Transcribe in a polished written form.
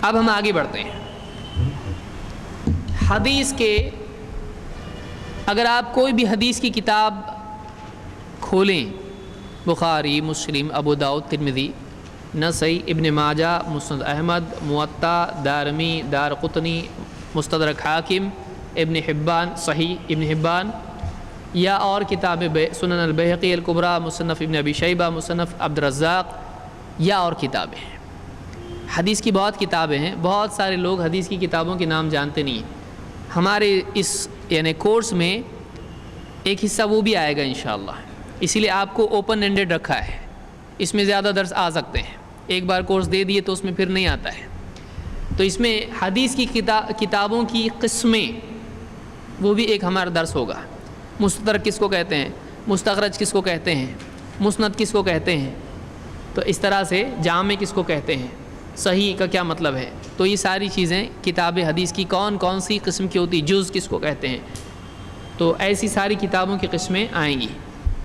اب ہم آگے بڑھتے ہیں. حدیث کے اگر آپ کوئی بھی حدیث کی کتاب کھولیں، بخاری، مسلم، ابو داؤد، ترمذی، نسائی، ابن ماجہ، مسند احمد، موطا، دارمی، دارقطنی، مستدرک حاکم، ابن حبان، صحیح ابن حبان، یا اور کتاب سنن البیہقی الکبریٰ، مصنف ابن ابی شیبہ، مصنف عبد الرزاق، یا اور کتابیں ہیں. حدیث کی بہت کتابیں ہیں. بہت سارے لوگ حدیث کی کتابوں کے نام جانتے نہیں ہیں. ہمارے اس یعنی کورس میں ایک حصہ وہ بھی آئے گا انشاءاللہ. اسی لیے آپ کو اوپن اینڈڈ رکھا ہے. اس میں زیادہ درس آ سکتے ہیں. ایک بار کورس دے دیے تو اس میں پھر نہیں آتا ہے. تو اس میں حدیث کی کتابوں کی قسمیں وہ بھی ایک ہمارا درس ہوگا. مستدرک کس کو کہتے ہیں، مستخرج کس کو کہتے ہیں، مسند کس کو کہتے ہیں، تو اس طرح سے جامع کس کو کہتے ہیں، صحیح کا کیا مطلب ہے. تو یہ ساری چیزیں کتاب حدیث کی کون کون سی قسم کی ہوتی، جز کس کو کہتے ہیں، تو ایسی ساری کتابوں کی قسمیں آئیں گی.